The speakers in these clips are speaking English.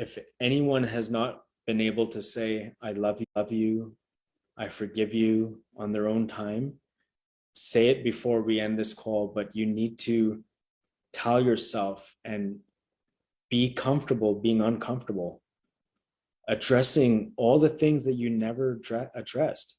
if anyone has not been able to say, I love you, I forgive you on their own time, say it before we end this call, but you need to tell yourself and be comfortable being uncomfortable, addressing all the things that you never addressed.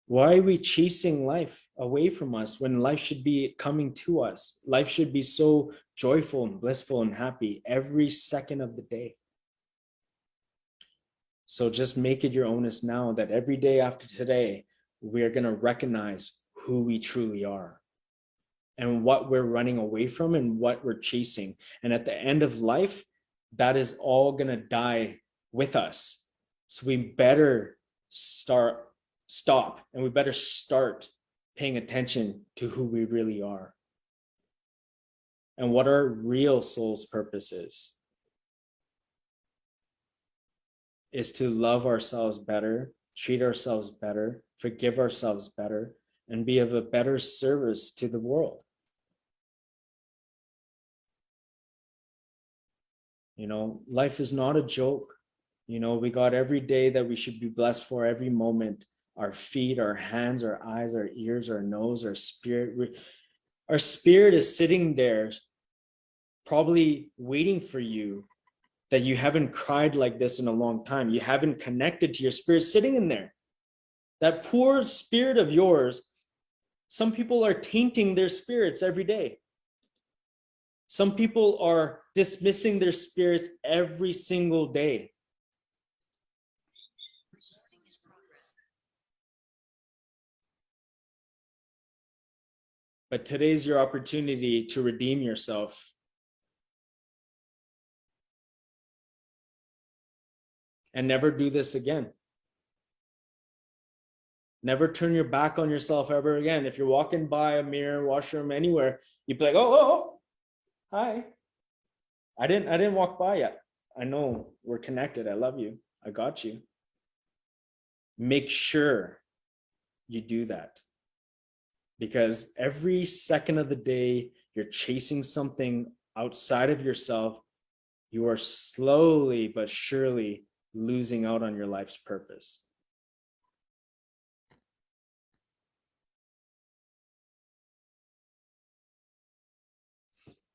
Why are we chasing life away from us when life should be coming to us? Life should be so joyful and blissful and happy every second of the day. So just make it your onus now that every day after today, we're going to recognize who we truly are and what we're running away from and what we're chasing. And at the end of life, that is all going to die with us. So we better stop and we better start paying attention to who we really are and what our real soul's purpose is to love ourselves better, treat ourselves better, forgive ourselves better, and be of a better service to the world. You know, life is not a joke. You know, we got every day that we should be blessed for, every moment. Our feet, our hands, our eyes, our ears, our nose, our spirit. Our spirit is sitting there probably waiting for you, that you haven't cried like this in a long time. You haven't connected to your spirit sitting in there. That poor spirit of yours, some people are tainting their spirits every day. Some people are dismissing their spirits every single day. But today's your opportunity to redeem yourself. And never do this again. Never turn your back on yourself ever again. If you're walking by a mirror, washroom, anywhere, you'd be like, oh, hi. I didn't walk by yet. I know we're connected. I love you. I got you. Make sure you do that. Because every second of the day, you're chasing something outside of yourself. You are slowly but surely losing out on your life's purpose.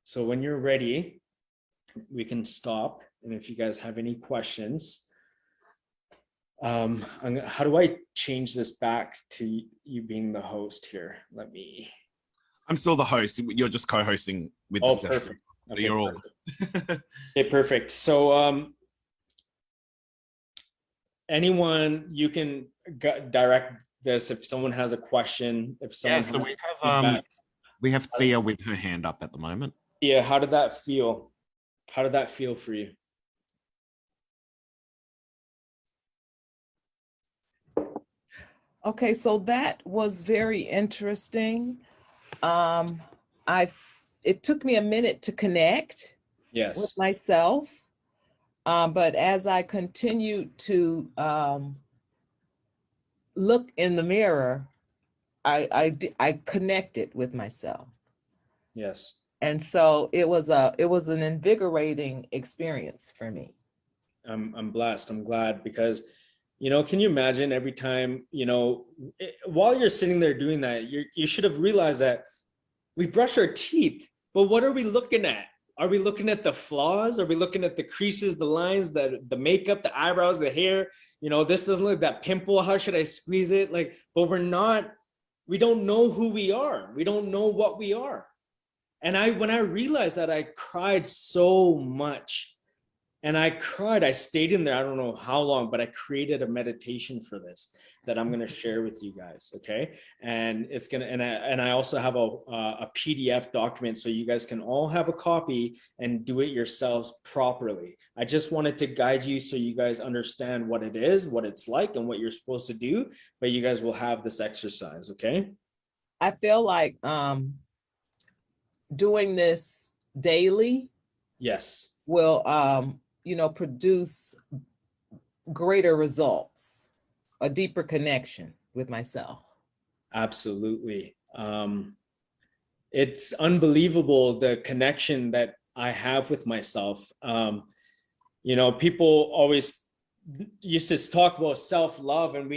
So when you're ready, we can stop. And if you guys have any questions, how do I change this back to you being the host here? I'm still the host. You're just co-hosting with the session. Perfect. So okay, you're perfect. all. Okay, perfect. So anyone, you can direct this if someone has a question, if someone so has we have Thea with her hand up at the moment. Yeah, how did that feel? How did that feel for you? Okay, so that was very interesting. It took me a minute to connect with myself, but as I continued to look in the mirror, I connected with myself. Yes. And so it was an invigorating experience for me. I'm blessed. I'm glad because, you know, can you imagine every time, you know, while you're sitting there doing that, you should have realized that we brush our teeth, but what are we looking at? Are we looking at the flaws? Are we looking at the creases, the lines, the makeup, the eyebrows, the hair? You know, this doesn't look that pimple. How should I squeeze it? Like, but we don't know who we are. We don't know what we are. And when I realized that, I cried so much. And I stayed in there, I don't know how long, but I created a meditation for this that I'm going to share with you guys. Okay. And it's going to, and I also have a PDF document so you guys can all have a copy and do it yourselves properly. I just wanted to guide you so you guys understand what it is, what it's like, and what you're supposed to do, but you guys will have this exercise. Okay. I feel like doing this daily. Yes. Will, produce greater results, a deeper connection with myself. Absolutely. it's unbelievable the connection that I have with myself. People always used to talk about self-love, and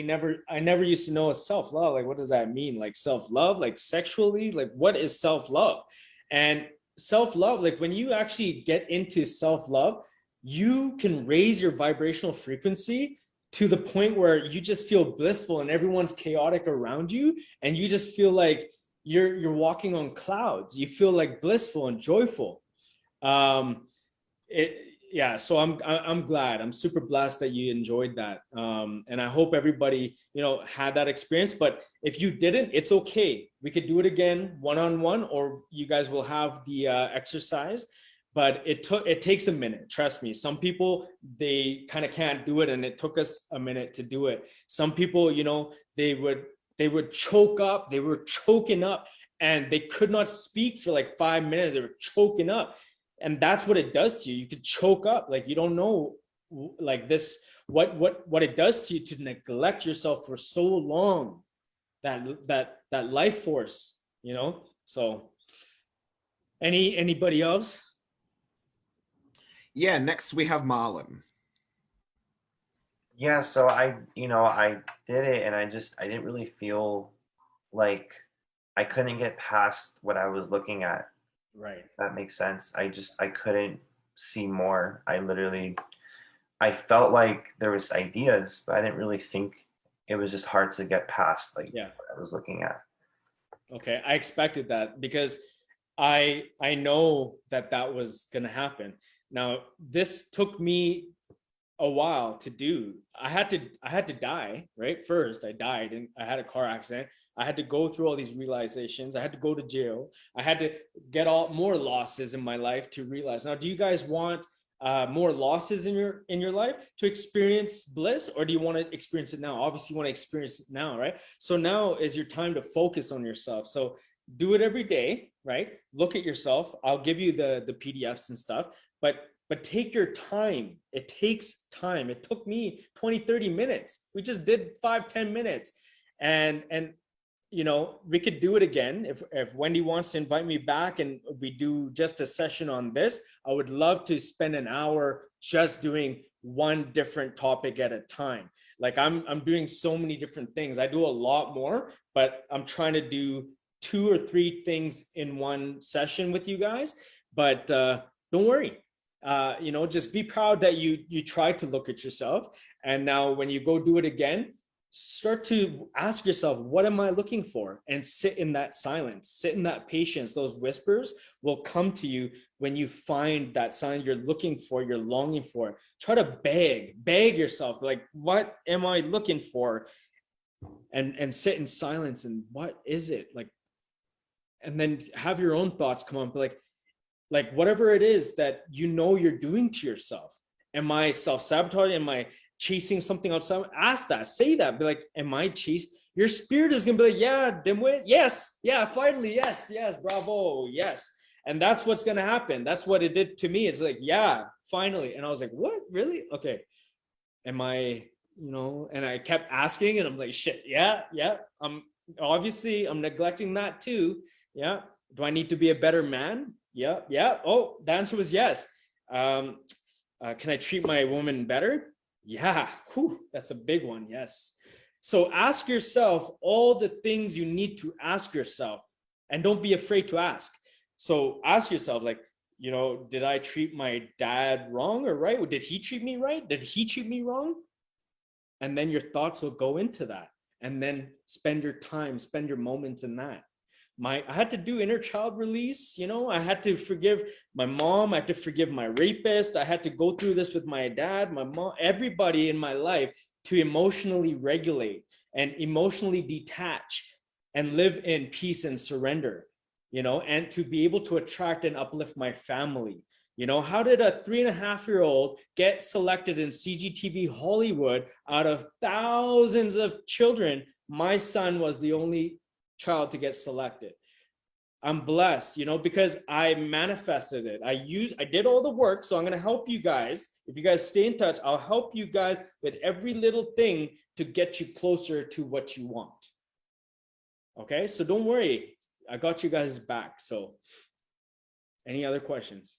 I never used to know what self-love, like, what does that mean? Like self-love, like sexually, like what is self-love? And self-love, like when you actually get into self-love, you can raise your vibrational frequency to the point where you just feel blissful and everyone's chaotic around you, and you just feel like you're walking on clouds. You feel like blissful and joyful. So I'm glad. I'm super blessed that you enjoyed that. And I hope everybody, had that experience. But if you didn't, it's okay. We could do it again one-on-one, or you guys will have the exercise. But it takes a minute. Trust me. Some people, they kind of can't do it, and it took us a minute to do it. Some people, they would choke up. They were choking up, and they could not speak for like 5 minutes. They were choking up. And that's what it does to you. You could choke up. Like, you don't know, like this, what it does to you to neglect yourself for so long, that life force, So anybody else? Yeah, next we have Marlon. Yeah, so I did it, and I didn't really feel like I couldn't get past what I was looking at. Right. That makes sense. I couldn't see more. I felt like there was ideas, but I didn't really think. It was just hard to get past what I was looking at. Okay, I expected that, because I know that was gonna happen. Now, this took me a while to do. I had to die, right? First, I died, and I had a car accident. I had to go through all these realizations. I had to go to jail. I had to get more losses in my life to realize. Now, do you guys want more losses in your life to experience bliss, or do you want to experience it now? Obviously, you want to experience it now, right? So now is your time to focus on yourself. So do it every day, right? Look at yourself. I'll give you the PDFs and stuff, but take your time. It takes time. It took me 20-30 minutes. We just did 5-10 minutes. And we could do it again. If Wendy wants to invite me back and we do just a session on this, I would love to spend an hour just doing one different topic at a time. Like, I'm doing so many different things. I do a lot more, but I'm trying to do 2 or 3 things in one session with you guys. But don't worry. Just be proud that you tried to look at yourself. And now when you go do it again, start to ask yourself, what am I looking for? And sit in that silence, sit in that patience. Those whispers will come to you when you find that sign you're looking for, you're longing for. Try to beg yourself, like, what am I looking for? And sit in silence. And what is it? Like, and then have your own thoughts come up, like whatever it is that you're doing to yourself. Am I self-sabotaging? Am I chasing something outside? Ask that, say that, be like, am I chasing? Your spirit is gonna be like, yeah, dimwit, yes, yeah, finally, yes, bravo, yes. And that's what's gonna happen. That's what it did to me. It's like, yeah, finally. And I was like, what, really? Okay. Am I, and I kept asking, and I'm like, shit, yeah. I'm neglecting that too. Yeah. Do I need to be a better man? Yeah. Oh, the answer was yes. Can I treat my woman better? Yeah. Whew, that's a big one. Yes. So ask yourself all the things you need to ask yourself, and don't be afraid to ask. So ask yourself, like, did I treat my dad wrong or right? Did he treat me right? Did he treat me wrong? And then your thoughts will go into that, and then spend your time, spend your moments in that. I had to do inner child release. I had to forgive my mom. I had to forgive my rapist. I had to go through this with my dad, my mom, everybody in my life, to emotionally regulate and emotionally detach and live in peace and surrender, and to be able to attract and uplift my family. How did a 3.5-year-old get selected in CGTV Hollywood out of thousands of children? My son was the only child to get selected. I'm blessed, because I manifested it. I did all the work. So I'm going to help you guys. If you guys stay in touch, I'll help you guys with every little thing to get you closer to what you want. Okay. So don't worry. I got you guys back. So any other questions?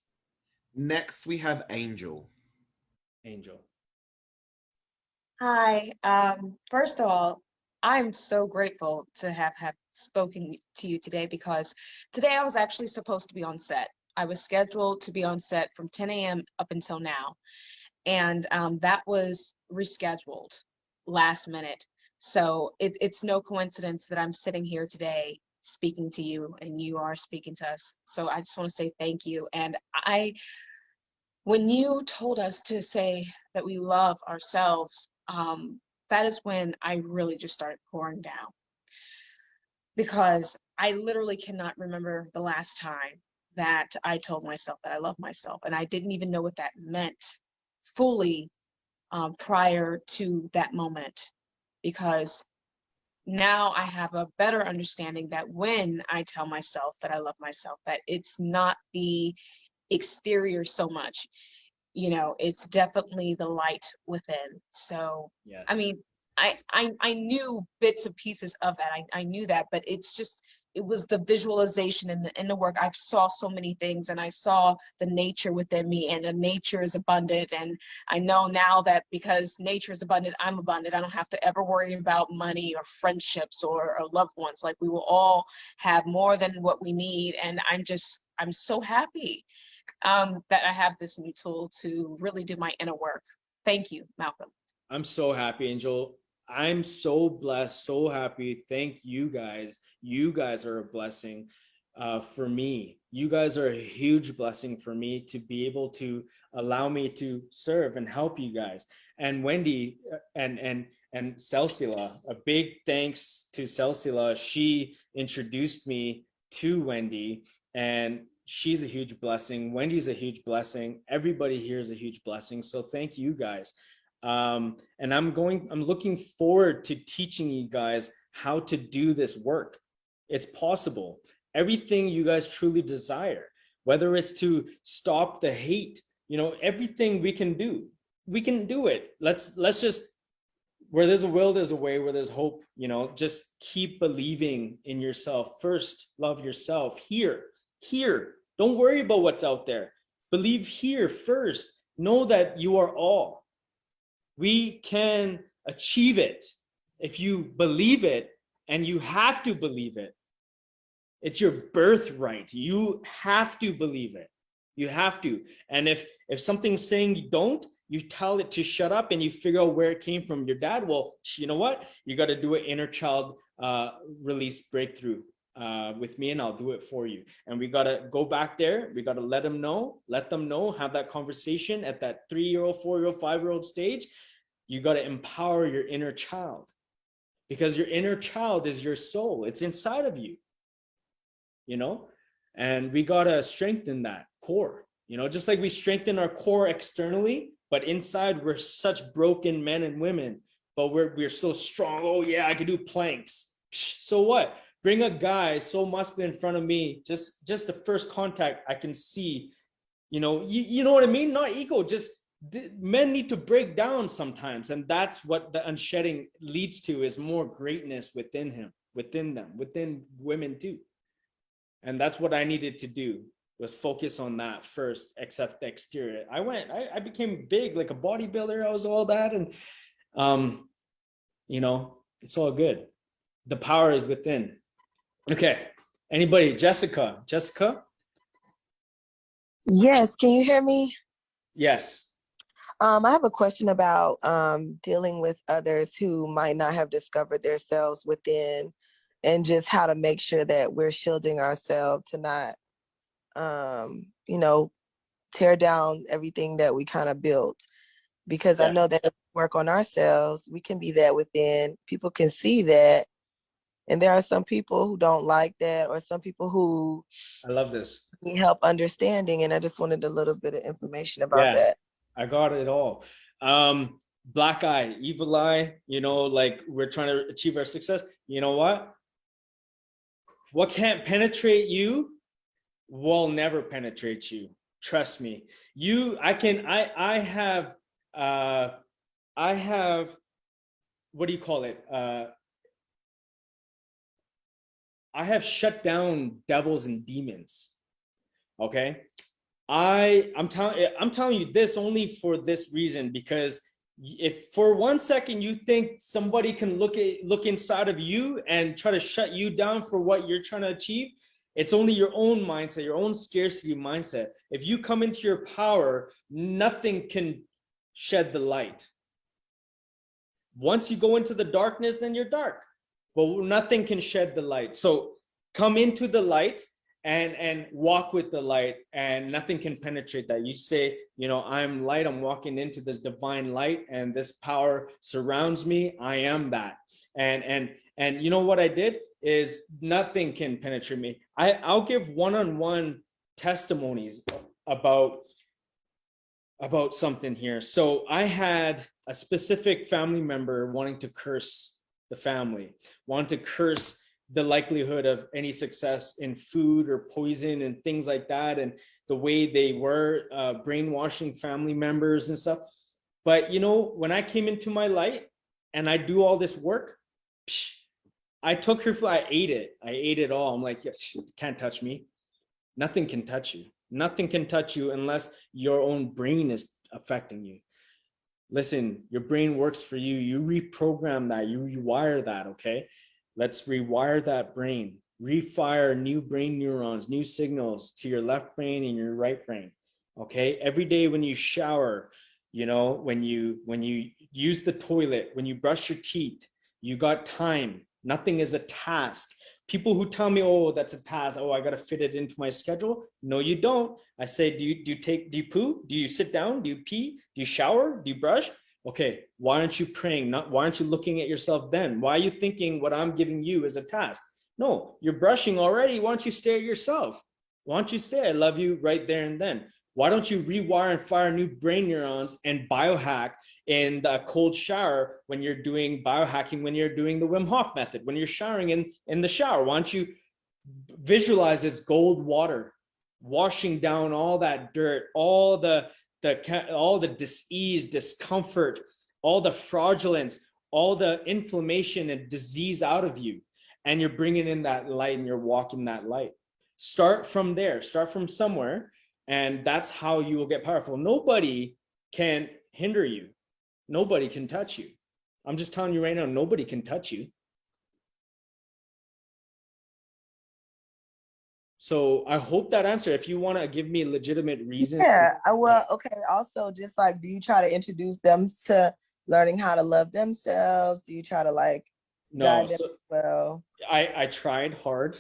Next, we have Angel. Angel. Hi. First of all, I'm so grateful to have spoken to you today because today I was actually supposed to be on set. I was scheduled to be on set from 10 a.m. up until now, and that was rescheduled last minute. So it's no coincidence that I'm sitting here today speaking to you and you are speaking to us. So I just want to say thank you. And when you told us to say that we love ourselves, that is when I really just started pouring down, because I literally cannot remember the last time that I told myself that I love myself. And I didn't even know what that meant fully prior to that moment, because now I have a better understanding that when I tell myself that I love myself, that it's not the exterior so much, it's definitely the light within. So Yes. I mean, I knew bits and pieces of that. I knew that, but it was the visualization in the work. I saw so many things, and I saw the nature within me, and the nature is abundant. And I know now that because nature is abundant, I'm abundant. I don't have to ever worry about money or friendships or loved ones. Like, we will all have more than what we need. And I'm so happy that I have this new tool to really do my inner work. Thank you, Malcolm. I'm so happy, Angel. I'm so blessed, so happy. Thank you guys. You guys are a blessing for me. You guys are a huge blessing for me to be able to allow me to serve and help you guys. And Wendy and Celsila, a big thanks to Celsila. She introduced me to Wendy, and she's a huge blessing. Wendy's a huge blessing. Everybody here is a huge blessing. So thank you guys. And I'm looking forward to teaching you guys how to do this work. It's possible. Everything you guys truly desire, whether it's to stop the hate, everything we can do it. Let's just, where there's a will, there's a way. Where there's hope, just keep believing in yourself first. Love yourself here. Don't worry about what's out there. Believe here first. Know that you are all. We can achieve it if you believe it, and you have to believe it. It's your birthright. You have to believe it. You have to. And if something's saying you don't, you tell it to shut up, and you figure out where it came from. Your dad, well, you know what? You got to do an inner child release breakthrough with me, and I'll do it for you. And we got to go back there. We got to let them know, have that conversation at that 3-year-old, 4-year-old, 5-year-old stage. You got to empower your inner child, because your inner child is your soul. It's inside of you, and we got to strengthen that core, just like we strengthen our core externally, but inside we're such broken men and women, but we're so strong. Oh yeah, I could do planks. So what? Bring a guy so muscular in front of me, just the first contact, I can see, you know what I mean? Not ego, just men need to break down sometimes, and that's what the unshedding leads to, is more greatness within him, within them, within women too. And that's what I needed to do, was focus on that first, except the exterior. I became big, like a bodybuilder. I was all that, and it's all good. The power is within. Okay, anybody? Jessica? Yes, can you hear me? Yes. I have a question about dealing with others who might not have discovered themselves within, and just how to make sure that we're shielding ourselves to not, tear down everything that we kind of built. Because I know that if we work on ourselves, we can be that within. People can see that. And there are some people who don't like that, or some people who I love this. need help understanding. And I just wanted a little bit of information about that. I got it all. Black eye, evil eye, like we're trying to achieve our success. You know what? What can't penetrate you will never penetrate you. Trust me. I have, what do you call it? I have shut down devils and demons. Okay. I'm telling you this only for this reason, because if for 1 second you think somebody can look inside of you and try to shut you down for what you're trying to achieve, it's only your own mindset, your own scarcity mindset. If you come into your power, nothing can shed the light. Once you go into the darkness, then you're dark, but nothing can shed the light. So come into the light and walk with the light, and nothing can penetrate that. You say, you know, I'm light, I'm walking into this divine light, and this power surrounds me. I am that. And you know what I did is nothing can penetrate me. I'll give one-on-one testimonies about something here. So I had a specific family member wanting to curse the family, wanting to curse the likelihood of any success in food or poison and things like that, and the way they were brainwashing family members and stuff. But you know, when I came into my light and I do all this work, I took her food, I ate it all. I'm like, yes, can't touch me. Nothing can touch you. Nothing can touch you unless your own brain is affecting you. Listen, your brain works for you. You reprogram that, you rewire that, okay? Let's rewire that brain, refire new brain neurons, new signals to your left brain and your right brain, okay? Every day when you shower, you know, when you use the toilet, when you brush your teeth, you got time. Nothing is a task. People who tell me, oh, that's a task. Oh, I got to fit it into my schedule. No, you don't. I say, do you poo? Do you sit down? Do you pee? Do you shower? Do you brush? Okay, why aren't you praying? Why aren't you looking at yourself then? Why are you thinking what I'm giving you is a task? No, you're brushing already. Why don't you stare at yourself? Why don't you say, I love you right there and then? Why don't you rewire and fire new brain neurons and biohack in the cold shower when you're doing biohacking, when you're doing the Wim Hof method, when you're showering in the shower? Why don't you visualize this gold water washing down all that dirt, all the dis-ease, discomfort, all the fraudulence, all the inflammation and disease out of you, and you're bringing in that light and you're walking that light. Start from there, start from somewhere, and that's how you will get powerful. Nobody can hinder you. Nobody can touch you. I'm just telling you right now, nobody can touch you. So I hope that answer, if you want to give me a legitimate reason. Yeah, well, okay. Also, just like, do you try to introduce them to learning how to love themselves? Do you try to like guide them well? I tried hard.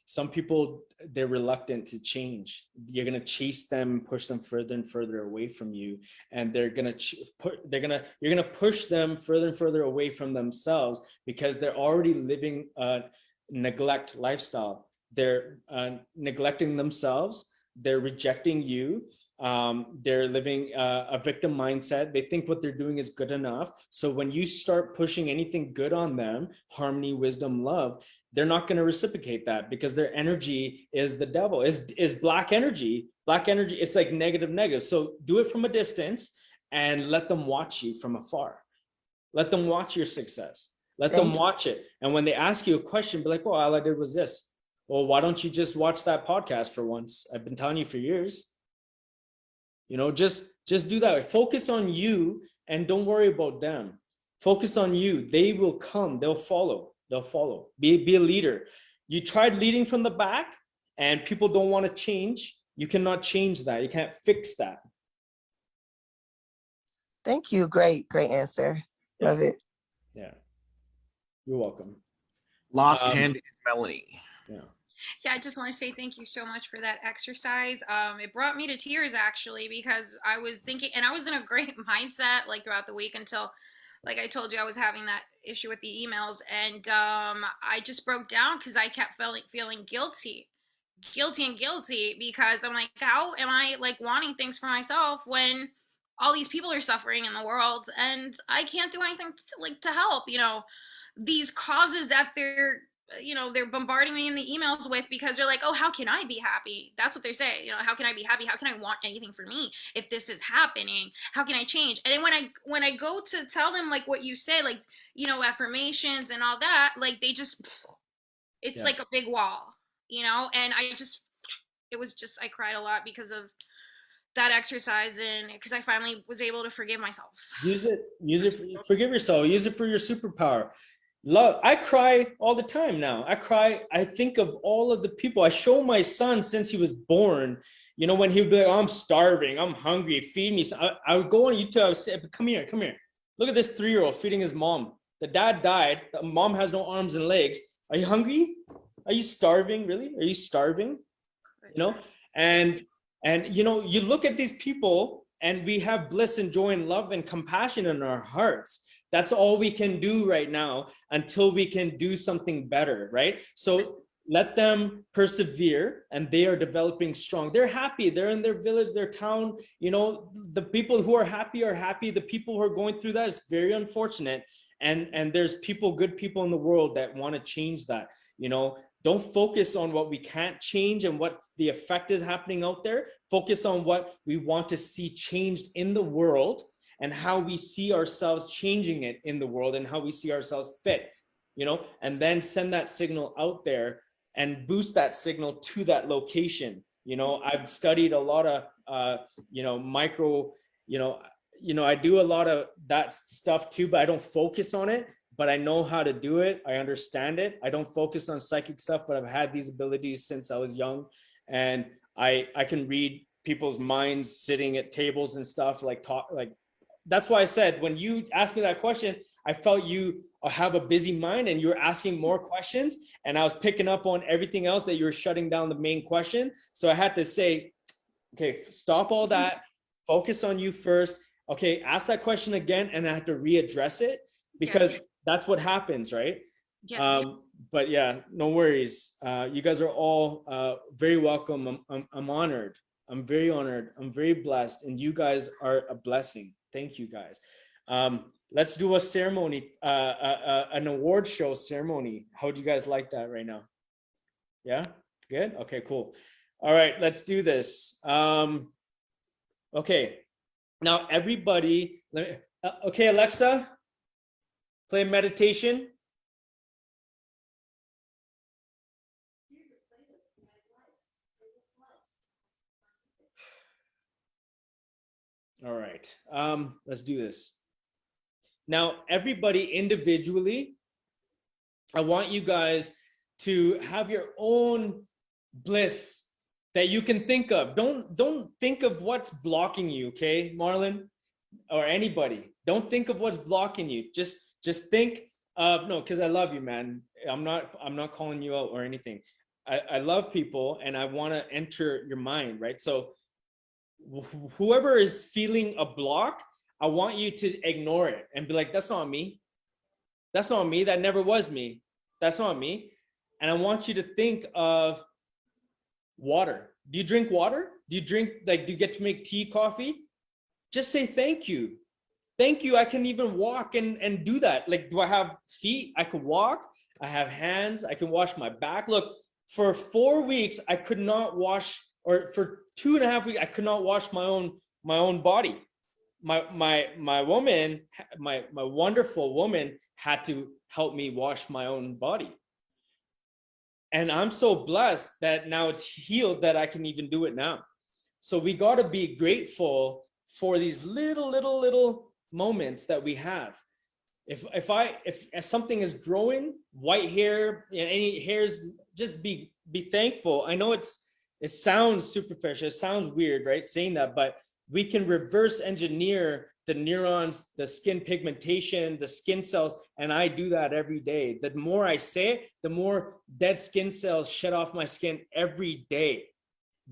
Some people, they're reluctant to change. You're gonna chase them, push them further and further away from you, and you're gonna push them further and further away from themselves, because they're already living a neglect lifestyle. They're neglecting themselves. They're rejecting you. They're living a victim mindset. They think what they're doing is good enough. So when you start pushing anything good on them, harmony, wisdom, love, they're not going to reciprocate that, because their energy is the devil, is black energy. Black energy, it's like negative. So do it from a distance and let them watch you from afar. Let them watch your success. Let them watch it. And when they ask you a question, be like, well, all I did was this. Well, why don't you just watch that podcast for once? I've been telling you for years. You know, just do that. Focus on you and don't worry about them. Focus on you. They will come. They'll follow. Be a leader. You tried leading from the back and people don't want to change. You cannot change that. You can't fix that. Thank you. Great answer. Yeah. Love it. Yeah. You're welcome. Last hand is Melanie. Yeah. Yeah, I just want to say thank you so much for that exercise. It brought me to tears, actually, because I was thinking, and I was in a great mindset like throughout the week until, like I told you, I was having that issue with the emails, and I just broke down because I kept feeling guilty because I'm like, how am I like wanting things for myself when all these people are suffering in the world and I can't do anything to help, you know, these causes that they're bombarding me in the emails with, because they're like, oh, how can I be happy? That's what they say. You know, how can I be happy? How can I want anything for me if this is happening? How can I change? And then when I go to tell them like what you say, like, you know, affirmations and all that, like they just It's like a big wall, you know, and I cried a lot because of that exercise, and because I finally was able to forgive myself. Use it, forgive yourself, use it for your superpower. Love, I cry all the time now. I cry, I think of all of the people. I show my son since he was born, you know, when he would be like, oh, I'm starving, I'm hungry, feed me. So I would go on YouTube, I would say, come here, come here. Look at this 3-year-old feeding his mom. The dad died, the mom has no arms and legs. Are you hungry? Are you starving? Really? Are you starving? You know, and you know, you look at these people and we have bliss and joy and love and compassion in our hearts. That's all we can do right now until we can do something better, right? So let them persevere, and they are developing strong. They're happy, they're in their village, their town, you know, the people who are happy are happy. The people who are going through that is very unfortunate. And there's people, good people in the world that want to change that, you know. Don't focus on what we can't change and what the effect is happening out there. Focus on what we want to see changed in the world, and how we see ourselves changing it in the world, and how we see ourselves fit, you know, and then send that signal out there and boost that signal to that location. You know, I've studied a lot of, you know, micro, you know, I do a lot of that stuff too, but I don't focus on it. But I know how to do it. I understand it. I don't focus on psychic stuff, but I've had these abilities since I was young, and I can read people's minds sitting at tables and stuff, like talk, like, that's why I said, when you asked me that question, I felt you have a busy mind and you're asking more questions, and I was picking up on everything else that you were shutting down the main question. So I had to say, okay, stop all that, focus on you first. Okay, ask that question again, and I had to readdress it, because that's what happens, right? But yeah, no worries. You guys are all very welcome. I'm honored. I'm very honored. I'm very blessed, and you guys are a blessing. Thank you, guys. Let's do a ceremony, an award show ceremony. How would you guys like that right now? Yeah, good. Okay, cool. All right, let's do this. Okay, now everybody. Okay, Alexa. Play meditation. All right, let's do this. Now, everybody individually, I want you guys to have your own bliss that you can think of. Don't think of what's blocking you, okay, Marlon, or anybody. Don't think of what's blocking you. Just think of, no, because I love you, man. I'm not calling you out or anything. I love people, and I want to enter your mind, right? So whoever is feeling a block, I want you to ignore it and be like, that's not me. That's not me. That never was me. That's not me. And I want you to think of water. Do you drink water? Do you drink, like, do you get to make tea, coffee? Just say thank you. Thank you. I can even walk and do that. Like, do I have feet? I could walk. I have hands. I can wash my back. Look, for 4 weeks, I could not wash, or for 2.5 weeks, I could not wash my own body. My woman, my wonderful woman, had to help me wash my own body. And I'm so blessed that now it's healed, that I can even do it now. So we got to be grateful for these little moments that we have. If something is growing, white hair, any hairs, just be thankful. I know it sounds superficial, it sounds weird, right, saying that, but we can reverse engineer the neurons, the skin pigmentation, the skin cells, and I do that every day. The more I say it, the more dead skin cells shed off my skin every day.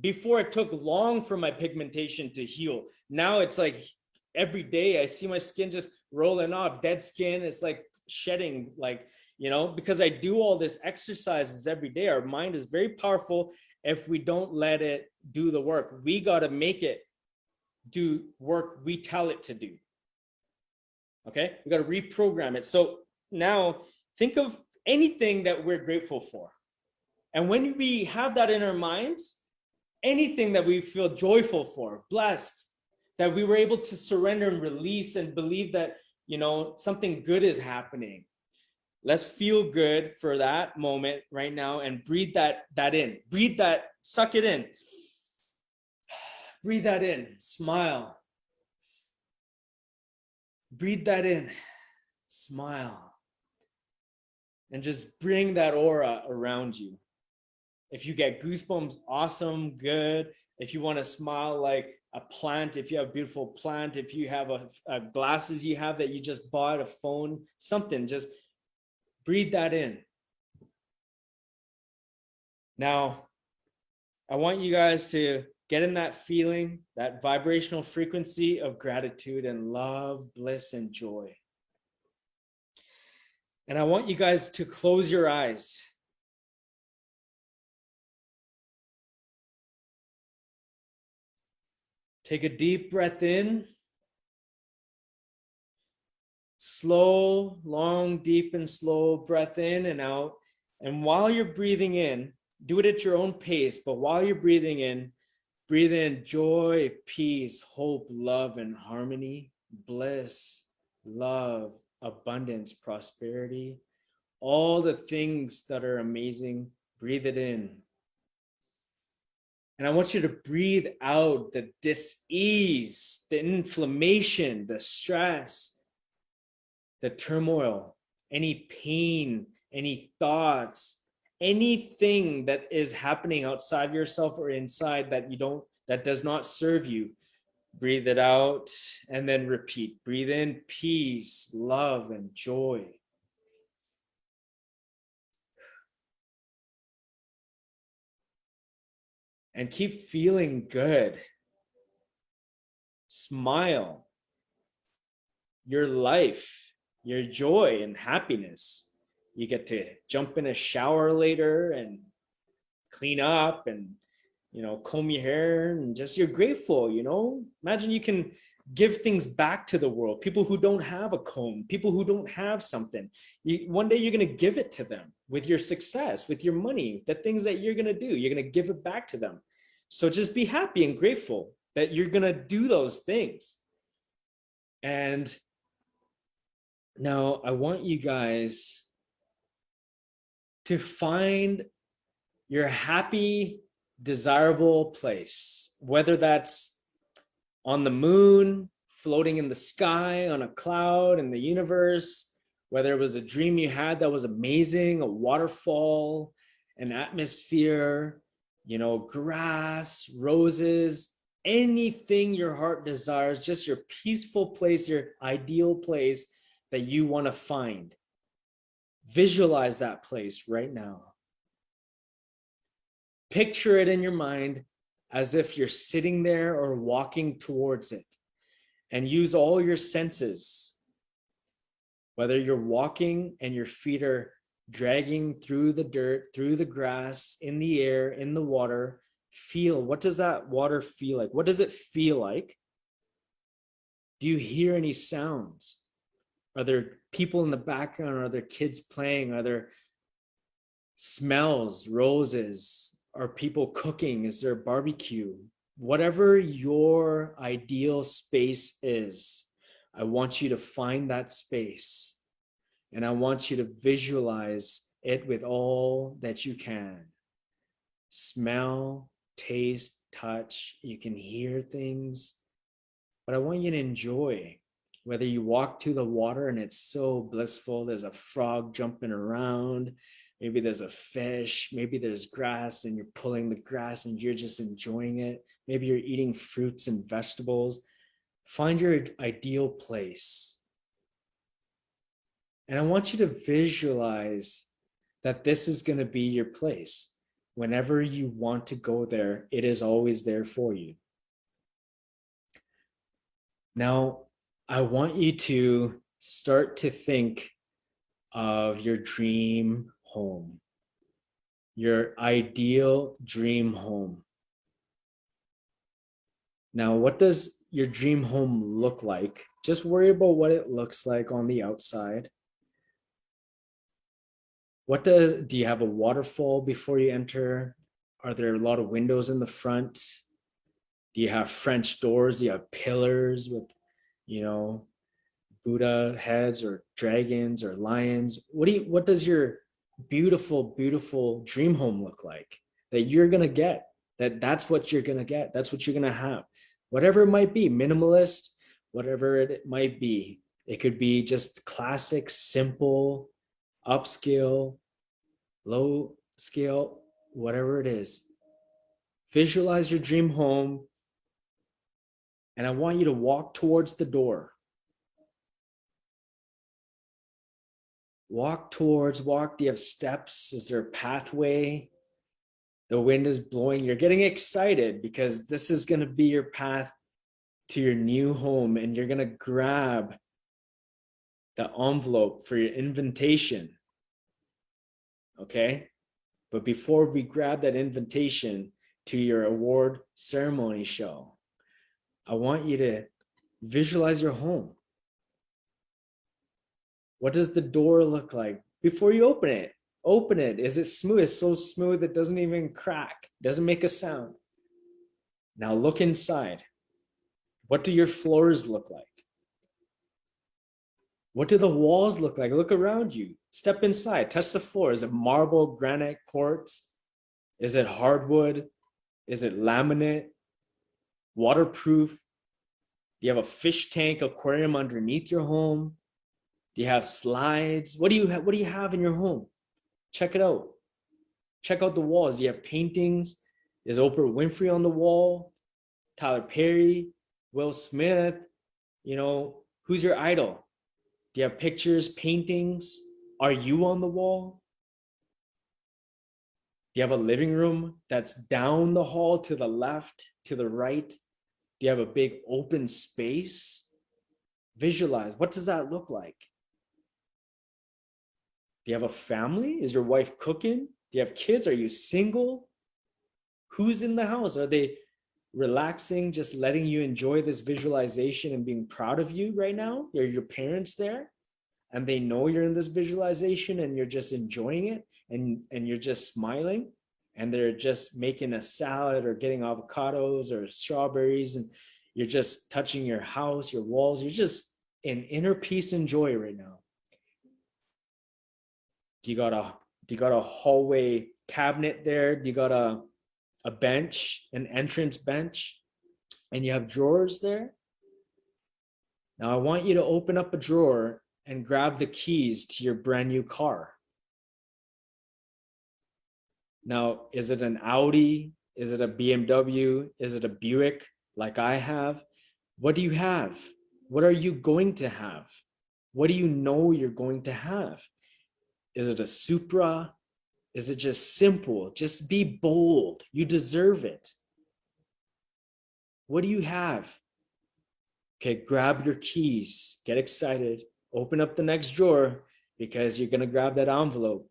Before, it took long for my pigmentation to heal. Now it's like every day I see my skin just rolling off, dead skin. It's like shedding, like, you know, because I do all this exercises every day. Our mind is very powerful. If we don't let it do the work, we got to make it do work we tell it to do. Okay, we got to reprogram it. So now think of anything that we're grateful for, and when we have that in our minds, anything that we feel joyful for, blessed, that we were able to surrender and release and believe that, you know, something good is happening, Let's feel good for that moment right now and breathe that in. Breathe that, suck it in. Breathe that in, smile. Breathe that in, smile. And just bring that aura around you. If you get goosebumps, awesome, good. If you want to smile like a plant, if you have a beautiful plant, if you have a glasses you have that you just bought, a phone, something, just breathe that in. Now, I want you guys to get in that feeling, that vibrational frequency of gratitude and love, bliss, and joy. And I want you guys to close your eyes. Take a deep breath in. Slow, long, deep, and slow breath in and out. And while you're breathing in, do it at your own pace. But while you're breathing in, breathe in joy, peace, hope, love, and harmony, bliss, love, abundance, prosperity, all the things that are amazing. Breathe it in. And I want you to breathe out the dis-ease, the inflammation, the stress, the turmoil, any pain, any thoughts, anything that is happening outside yourself or inside that does not serve you. Breathe it out and then repeat. Breathe in peace, love, and joy. And keep feeling good. Smile. Your life, your joy and happiness. You get to jump in a shower later and clean up and, comb your hair and just you're grateful, Imagine you can give things back to the world. People who don't have a comb, people who don't have something. One day you're going to give it to them with your success, with your money, the things that you're going to do. You're going to give it back to them. So just be happy and grateful that you're going to do those things. And now I want you guys to find your happy, desirable place, whether that's on the moon, floating in the sky, on a cloud in the universe, whether it was a dream you had that was amazing, a waterfall, an atmosphere, grass, roses, anything your heart desires, just your peaceful place, your ideal place that you want to find. Visualize that place right now. Picture it in your mind as if you're sitting there or walking towards it, and use all your senses. Whether you're walking and your feet are dragging through the dirt, through the grass, in the air, in the water, feel, what does that water feel like? What does it feel like? Do you hear any sounds? Are there people in the background? Are there kids playing? Are there smells, roses? Are people cooking? Is there a barbecue? Whatever your ideal space is, I want you to find that space, and I want you to visualize it with all that you can. Smell, taste, touch. You can hear things, but I want you to enjoy. Whether you walk to the water and it's so blissful, there's a frog jumping around, maybe there's a fish, maybe there's grass and you're pulling the grass and you're just enjoying it. Maybe you're eating fruits and vegetables. Find your ideal place. And I want you to visualize that this is going to be your place. Whenever you want to go there, it is always there for you. Now, I want you to start to think of your dream home, your ideal dream home. Now, what does your dream home look like? Just worry about what it looks like on the outside. Do you have a waterfall before you enter? Are there a lot of windows in the front? Do you have French doors? Do you have pillars with, Buddha heads or dragons or lions? What does your beautiful, beautiful dream home look like that you're gonna get? That's what you're gonna get. That's what you're gonna have. Whatever it might be, minimalist, whatever it might be. It could be just classic, simple, upscale, low scale, whatever it is. Visualize your dream home, and I want you to walk towards the door. Walk. Do you have steps? Is there a pathway? The wind is blowing. You're getting excited because this is going to be your path to your new home, and you're going to grab the envelope for your invitation. Okay? But before we grab that invitation to your award ceremony show, I want you to visualize your home. What does the door look like before you open it? Open it. Is it smooth? It's so smooth it doesn't even crack, doesn't make a sound. Now look inside. What do your floors look like? What do the walls look like? Look around you. Step inside. Touch the floor. Is it marble, granite, quartz? Is it hardwood? Is it laminate? Waterproof? Do you have a fish tank aquarium underneath your home? Do you have slides? What do you have in your home? Check it out. Check out the walls. Do you have paintings? Is Oprah Winfrey on the wall? Tyler Perry? Will Smith? Who's your idol? Do you have pictures, paintings? Are you on the wall? Do you have a living room that's down the hall to the left, to the right? Do you have a big open space? Visualize. What does that look like? Do you have a family? Is your wife cooking? Do you have kids? Are you single? Who's in the house? Are they relaxing, just letting you enjoy this visualization and being proud of you right now? Are your parents there? And they know you're in this visualization and you're just enjoying it and you're just smiling and they're just making a salad or getting avocados or strawberries and you're just touching your house, your walls. You're just in inner peace and joy right now. Do you got a hallway cabinet there? Do you got a bench, an entrance bench, and you have drawers there? Now I want you to open up a drawer and grab the keys to your brand new car. Now, is it an Audi? Is it a BMW? Is it a Buick like I have? What do you have? What are you going to have? What do you know you're going to have? Is it a Supra? Is it just simple? Just be bold. You deserve it. What do you have? Okay, grab your keys. Get excited. Open up the next drawer because you're going to grab that envelope.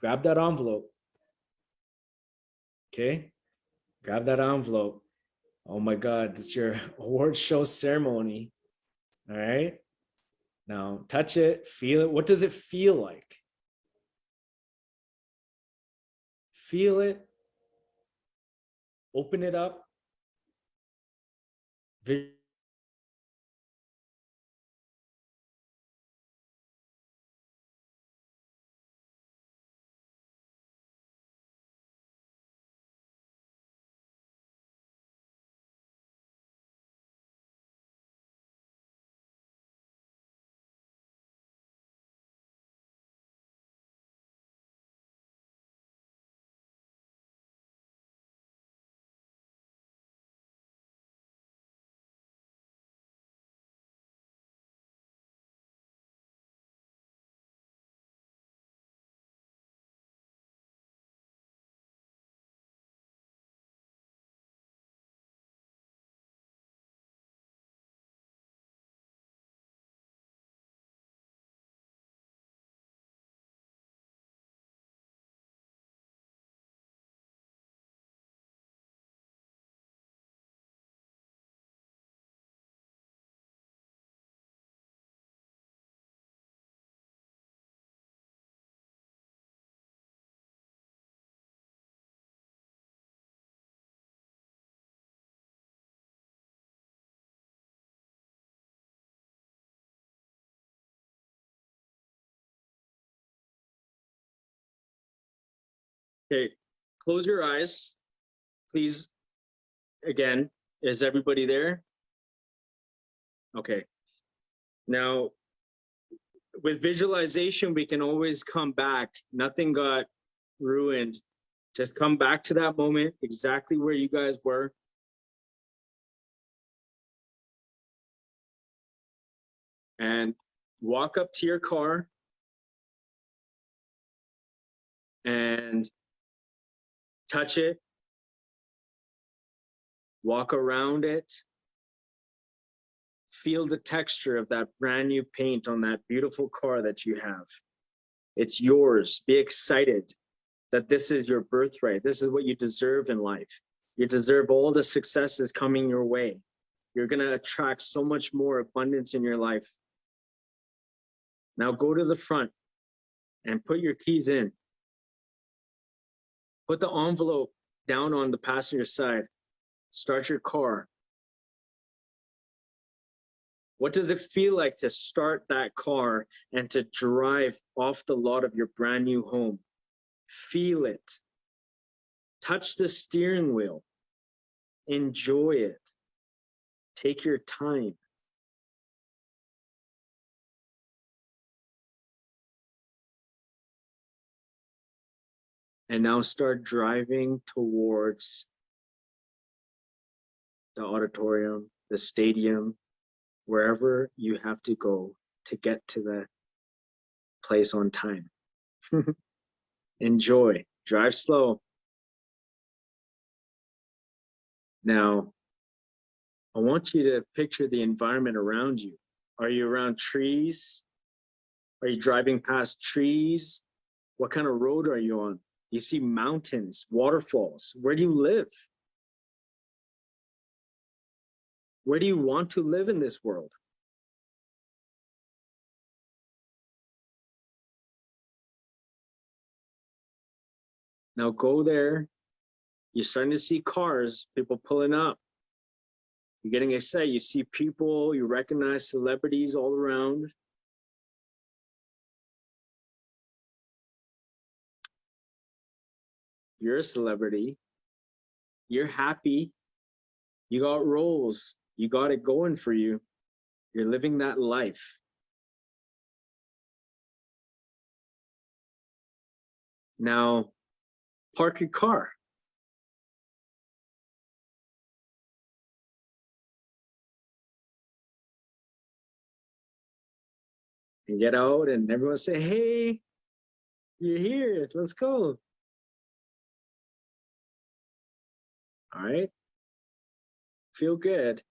Grab that envelope. Okay, grab that envelope. Oh my God, it's your award show ceremony. All right. Now touch it, feel it. What does it feel like? Feel it. Open it up. Okay, close your eyes, please. Again, is everybody there? Okay. Now, with visualization, we can always come back. Nothing got ruined. Just come back to that moment, exactly where you guys were. And walk up to your car and touch it. Walk around it. Feel the texture of that brand new paint on that beautiful car that you have. It's yours. Be excited that this is your birthright. This is what you deserve in life. You deserve all the successes coming your way. You're going to attract so much more abundance in your life. Now go to the front and put your keys in. Put the envelope down on the passenger side. Start your car. What does it feel like to start that car and to drive off the lot of your brand new home? Feel it. Touch the steering wheel. Enjoy it. Take your time. And now start driving towards the auditorium, the stadium, wherever you have to go to get to the place on time. Enjoy. Drive slow. Now, I want you to picture the environment around you. Are you around trees? Are you driving past trees? What kind of road are you on? You see mountains, waterfalls. Where do you live? Where do you want to live in this world? Now go there. You're starting to see cars, people pulling up. You're getting excited. You see people, you recognize celebrities all around. You're a celebrity. You're happy. You got roles. You got it going for you. You're living that life. Now, park your car. And get out and everyone say, hey, you're here. Let's go. All right. Feel good.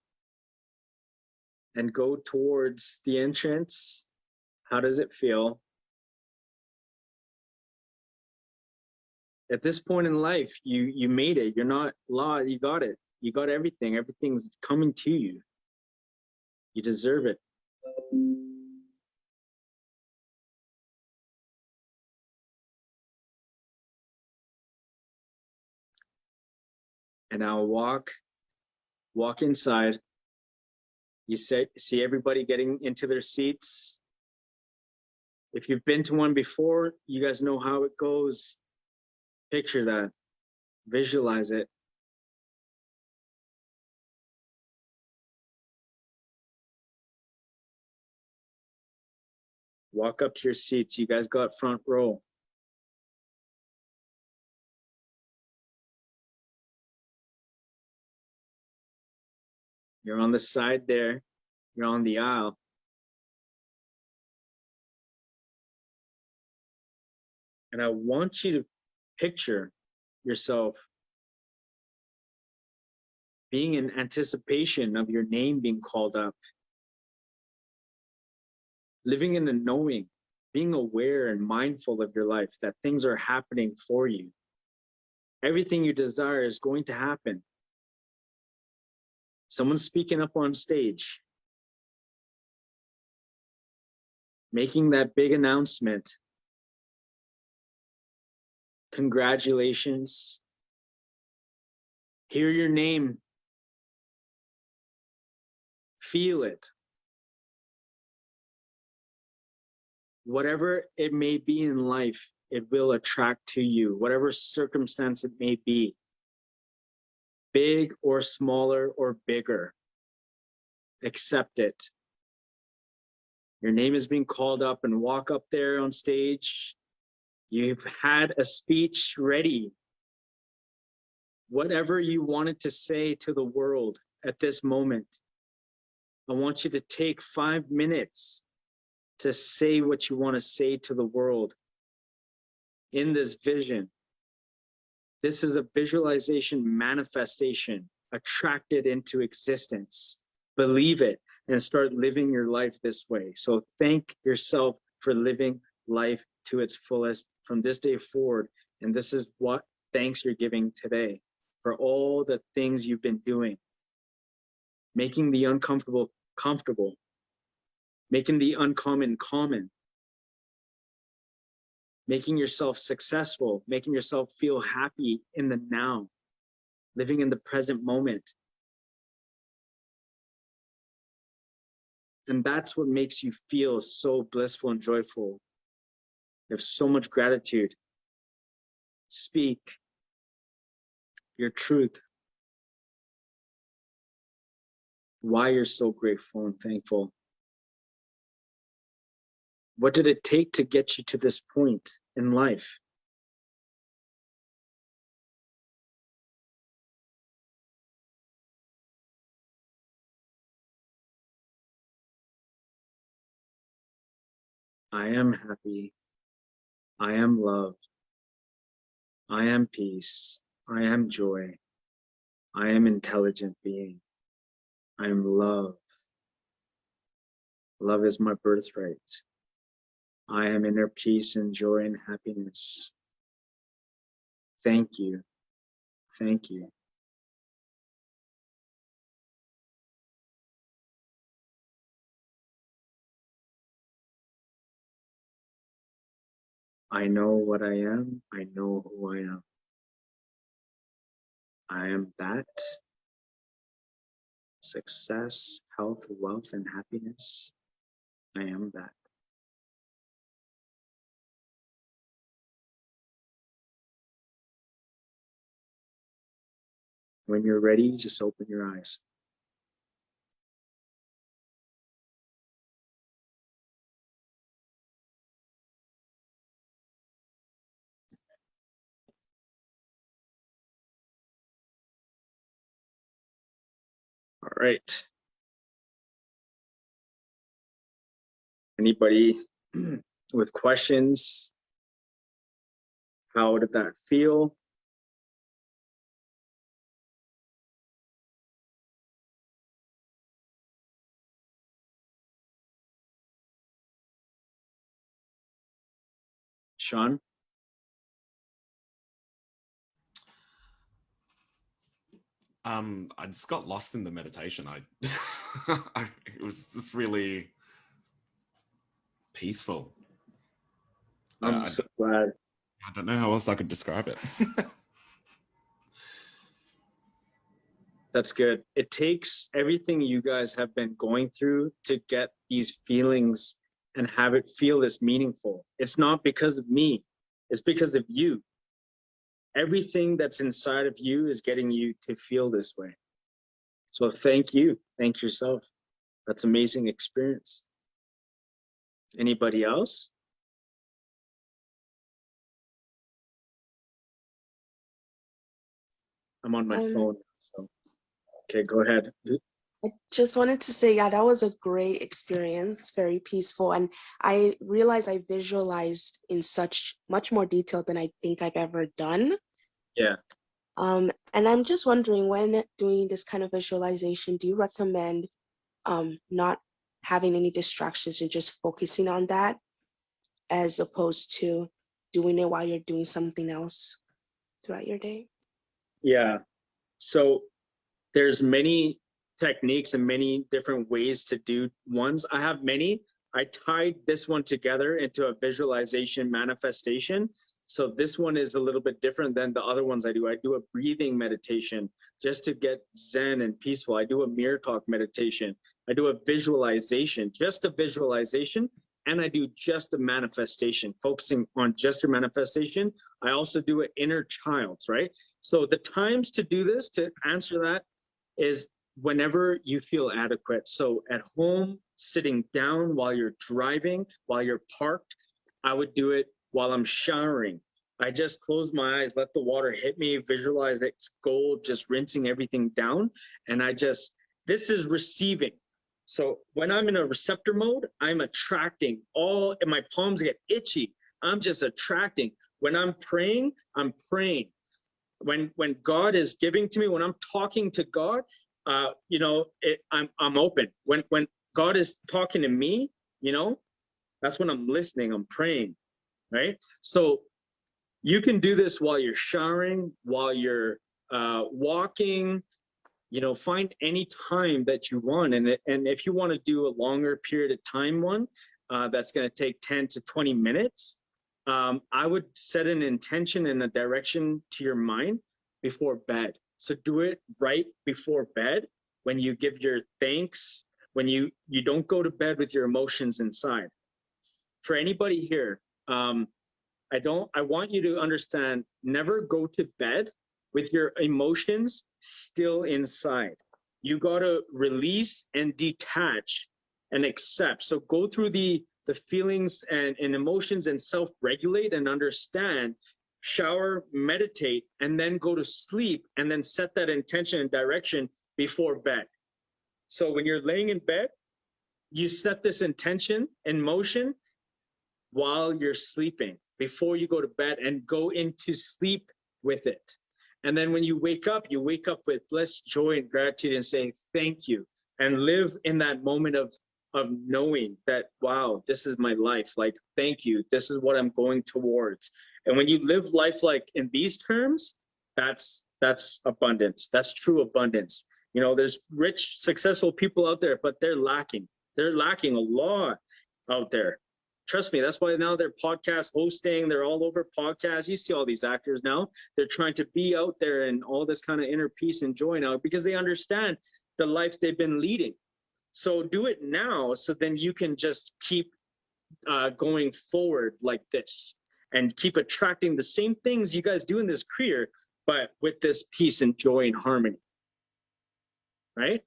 And go towards the entrance. How does it feel? At this point in life, you made it. You're not lost. You got it. You got everything. Everything's coming to you. You deserve it. And now walk inside. You see everybody getting into their seats. If you've been to one before, you guys know how it goes. Picture that. Visualize it. Walk up to your seats. You guys got front row. You're on the side there. You're on the aisle. And I want you to picture yourself being in anticipation of your name being called up. Living in the knowing, being aware and mindful of your life, that things are happening for you. Everything you desire is going to happen. Someone's speaking up on stage, making that big announcement. Congratulations. Hear your name. Feel it. Whatever it may be in life, it will attract to you, whatever circumstance it may be, big or smaller or bigger. Accept it. Your name is being called up, and walk up there on stage. You've had a speech ready. Whatever you wanted to say to the world at this moment, I want you to take 5 minutes to say what you want to say to the world in this vision. This is a visualization manifestation, attracted into existence. Believe it and start living your life this way. So thank yourself for living life to its fullest from this day forward. And this is what thanks you're giving today for all the things you've been doing. Making the uncomfortable comfortable, making the uncommon common, making yourself successful, making yourself feel happy in the now, living in the present moment. And that's what makes you feel so blissful and joyful. You have so much gratitude. Speak your truth. Why you're so grateful and thankful. What did it take to get you to this point in life? I am happy. I am loved. I am peace. I am joy. I am intelligent being. I am love. Love is my birthright. I am inner peace and joy and happiness. Thank you. Thank you. I know what I am. I know who I am. I am that. Success, health, wealth, and happiness. I am that. When you're ready, just open your eyes. All right. Anybody with questions? How did that feel? Sean? I just got lost in the meditation. It was just really peaceful. I'm so glad. I don't know how else I could describe it. That's good. It takes everything you guys have been going through to get these feelings and have it feel this meaningful. It's not because of me. It's because of you. Everything that's inside of you is getting you to feel this way. So thank you. Thank yourself. That's amazing experience. Anybody else? I'm on my phone. So. Okay, go ahead. I just wanted to say, yeah, that was a great experience, very peaceful. And I realized I visualized in much more detail than I think I've ever done. Yeah. And I'm just wondering, when doing this kind of visualization, do you recommend not having any distractions and just focusing on that, as opposed to doing it while you're doing something else throughout your day? Yeah. So there's many techniques and many different ways to do ones. I have many. I tied this one together into a visualization manifestation. So this one is a little bit different than the other ones I do. I do a breathing meditation just to get zen and peaceful. I do a mirror talk meditation. I do a visualization, just a visualization and I do just a manifestation, focusing on just your manifestation. I also do an inner child's, right? So the times to do this, to answer that, is whenever you feel adequate. So at home, sitting down, while you're driving, while you're parked. I would do it while I'm showering. I just close my eyes, let the water hit me, visualize it's gold, just rinsing everything down. And this is receiving. So when I'm in a receptor mode, I'm attracting all, and my palms get itchy. I'm just attracting. When I'm praying, I'm praying. When God is giving to me, when I'm talking to God, I'm open. When God is talking to me, that's when I'm listening, I'm praying, right? So you can do this while you're showering, while you're walking, find any time that you want. And if you want to do a longer period of time one, that's going to take 10 to 20 minutes, I would set an intention and a direction to your mind before bed. So do it right before bed, when you give your thanks, when you don't go to bed with your emotions inside. For anybody here, I want you to understand, never go to bed with your emotions still inside. You got to release and detach and accept. So go through the feelings and emotions and self-regulate and understand, shower, meditate, and then go to sleep, and then set that intention and direction before bed. So when you're laying in bed, you set this intention in motion while you're sleeping, before you go to bed, and go into sleep with it. And then when you wake up with bliss, joy, and gratitude, and saying thank you, and live in that moment of knowing that, wow, this is my life. Like, thank you. This is what I'm going towards. And when you live life like in these terms, that's abundance. That's true abundance. There's rich, successful people out there, but they're lacking. They're lacking a lot out there. Trust me, that's why now they're podcast hosting. They're all over podcasts. You see all these actors now. They're trying to be out there and all this kind of inner peace and joy now, because they understand the life they've been leading. So do it now, so then you can just keep going forward like this, and keep attracting the same things you guys do in this career, but with this peace and joy and harmony. Right?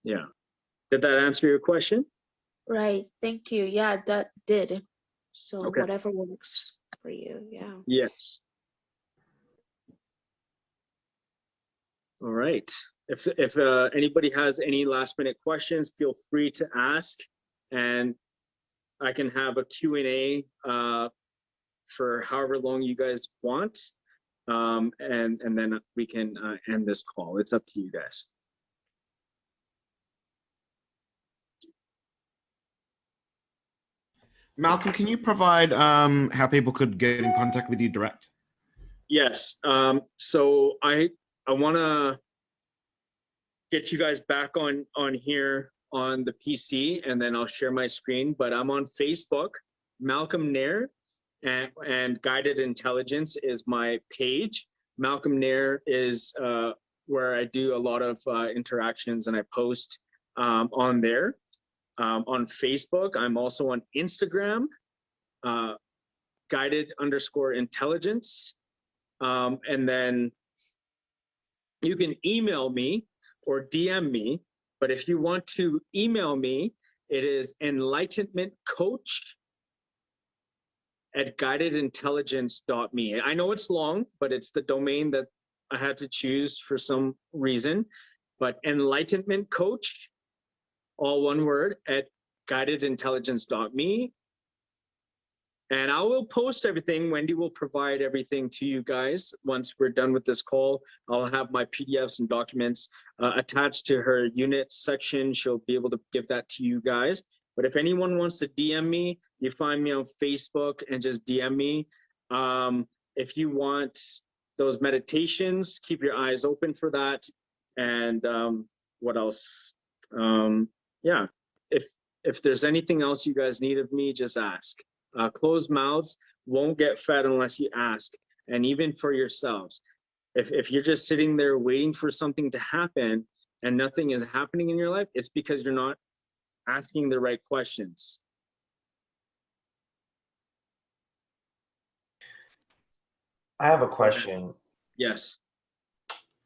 Yeah. Did that answer your question? Right. Thank you. Yeah, that did. So okay. Whatever works for you. Yeah. Yes. All right. If anybody has any last minute questions, feel free to ask, and I can have a Q&A for however long you guys want, and then we can end this call. It's up to you guys. Malcolm, can you provide how people could get in contact with you direct? Yes. So I want to get you guys back on here on the PC, and then I'll share my screen. But I'm on Facebook, Malcolm Nair, and Guided Intelligence is my page. Malcolm Nair is where I do a lot of interactions, and I post on there. On Facebook, I'm also on Instagram, guided_intelligence. And then you can email me or DM me. But if you want to email me, it is enlightenmentcoach@guidedintelligence.me. I know it's long, but it's the domain that I had to choose for some reason. But enlightenment coach, all one word, at guidedintelligence.me. And I will post everything. Wendy will provide everything to you guys. Once we're done with this call, I'll have my PDFs and documents attached to her unit section. She'll be able to give that to you guys. But if anyone wants to DM me, you find me on Facebook and just DM me. If you want those meditations, keep your eyes open for that. And what else? Yeah, if there's anything else you guys need of me, just ask. Closed mouths won't get fed unless you ask. And even for yourselves, if you're just sitting there waiting for something to happen and nothing is happening in your life, it's because you're not asking the right questions. I have a question. Yes.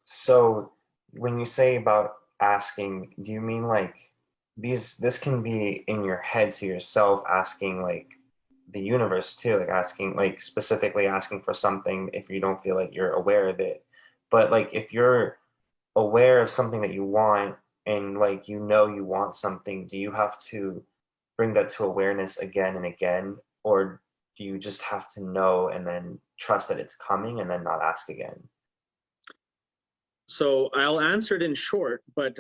So when you say about asking, do you mean like this can be in your head to yourself, asking like the universe too, like asking, like specifically asking for something if you don't feel like you're aware of it. But like if you're aware of something that you want and like you know you want something, do you have to bring that to awareness again and again? Or do you just have to know and then trust that it's coming and then not ask again? So I'll answer it in short, but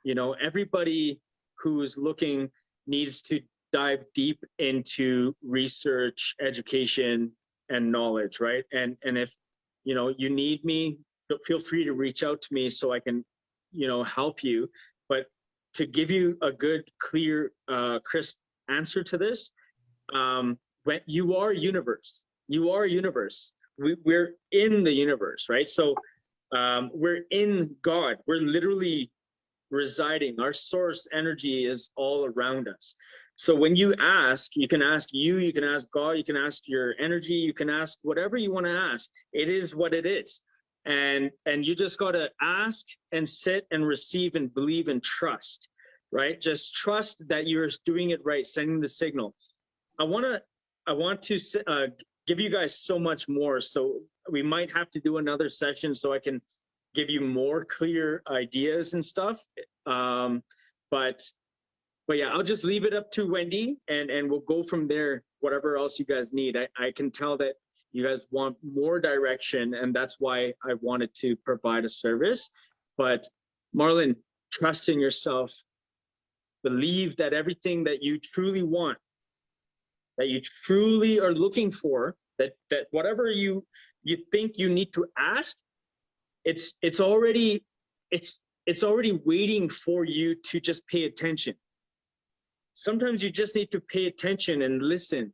you know, everybody who's looking needs to dive deep into research, education, and knowledge, right? And if you know you need me, feel free to reach out to me so I can, you know, help you. But to give you a good, clear, crisp answer to this, when you are universe, you are universe. We're in the universe, right? So we're in God. We're literally residing. Our source energy is all around us. So when you ask, you can ask you can ask God, you can ask your energy, you can ask whatever you want to ask. It is what it is. And you just got to ask and sit and receive and believe and trust, right? Just trust that you're doing it right, sending the signal. I want to give you guys so much more. So we might have to do another session so I can give you more clear ideas and stuff. But yeah, I'll just leave it up to Wendy and we'll go from there, whatever else you guys need. I can tell that you guys want more direction, and that's why I wanted to provide a service. But Marlon, trust in yourself. Believe that everything that you truly want, that you truly are looking for, that whatever you think you need to ask, it's already waiting for you to just pay attention. Sometimes you just need to pay attention and listen.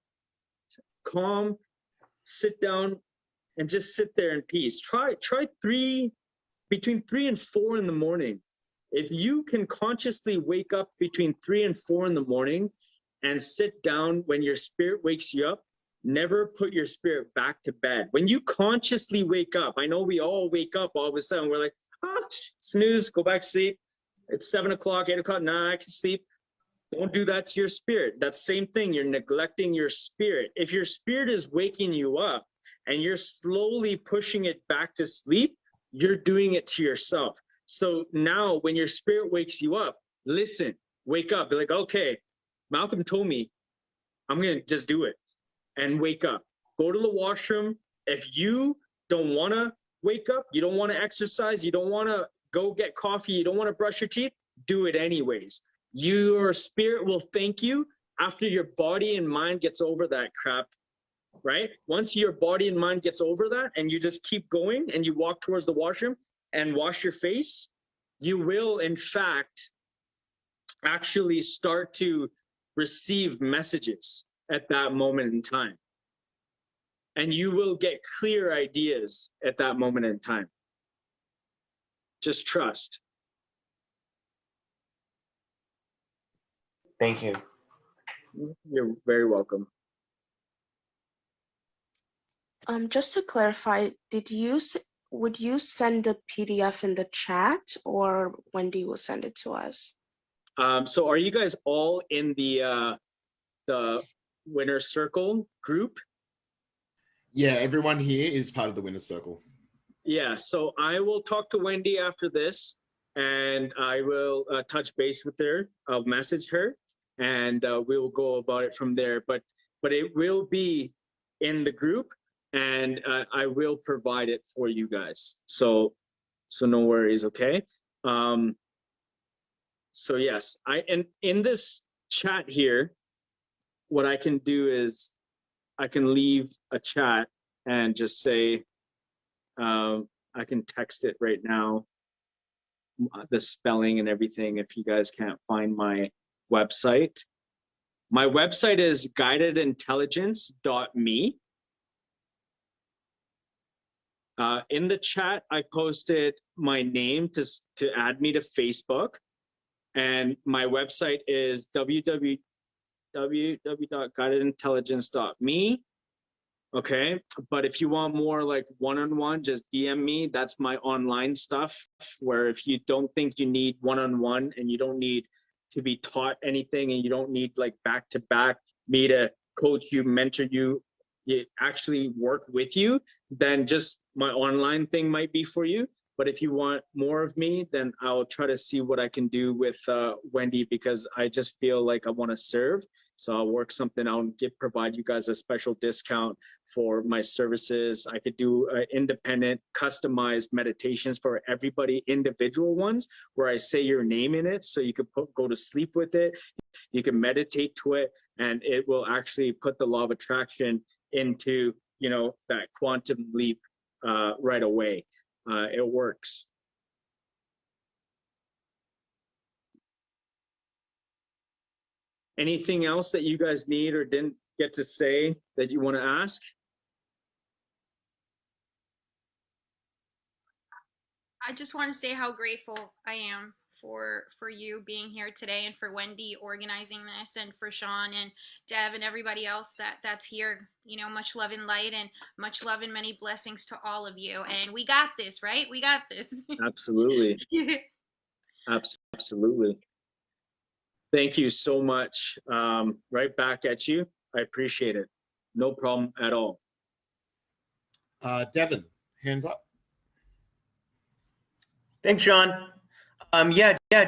Calm, sit down, and just sit there in peace. Try between 3 and 4 in the morning. If you can consciously wake up between 3 and 4 in the morning and sit down when your spirit wakes you up, never put your spirit back to bed. When you consciously wake up, I know we all wake up all of a sudden, we're like, snooze, go back to sleep. It's 7 o'clock, 8 o'clock, nah, I can sleep. Don't do that to your spirit. That's the same thing. You're neglecting your spirit. If your spirit is waking you up and you're slowly pushing it back to sleep, you're doing it to yourself. So now when your spirit wakes you up, listen, wake up. Be like, okay, Malcolm told me I'm going to just do it, and wake up. Go to the washroom. If you don't want to wake up, you don't want to exercise, you don't want to go get coffee, you don't want to brush your teeth, do it anyways. Your spirit will thank you after your body and mind gets over that crap, right? Once your body and mind gets over that and you just keep going and you walk towards the washroom and wash your face, you will in fact actually start to receive messages at that moment in time. And you will get clear ideas at that moment in time. Just trust. Thank you. You're very welcome. Just to clarify, would you send the PDF in the chat, or Wendy will send it to us? So are you guys all in the Winner Circle group? Yeah, everyone here is part of the Winner Circle. Yeah, so I will talk to Wendy after this, and I will touch base with her. I'll message her, and we will go about it from there. But it will be in the group, and I will provide it for you guys. So no worries, okay? So yes, in this chat here, what I can do is I can leave a chat and just say, I can text it right now, the spelling and everything, if you guys can't find my website. My website is guidedintelligence.me. In the chat, I posted my name to add me to Facebook. And my website is www.guidedintelligence.me. Okay. But if you want more like one-on-one, just DM me. That's my online stuff, where if you don't think you need one-on-one and you don't need to be taught anything and you don't need like back-to-back me to coach you, mentor you, actually work with you, then just my online thing might be for you. But if you want more of me, then I'll try to see what I can do with Wendy, because I just feel like I want to serve. So I'll work something out and provide you guys a special discount for my services. I could do independent, customized meditations for everybody, individual ones, where I say your name in it, so you could go to sleep with it. You can meditate to it, and it will actually put the law of attraction into, you know, that quantum leap right away. It works. Anything else that you guys need or didn't get to say that you want to ask? I just want to say how grateful I am for you being here today, and for Wendy organizing this, and for Sean and Dev and everybody else that's here. You know, much love and light, and much love and many blessings to all of you. And we got this, right? We got this. Absolutely. Absolutely. Thank you so much. Right back at you. I appreciate it. No problem at all. Devin, hands up. Thanks, Sean.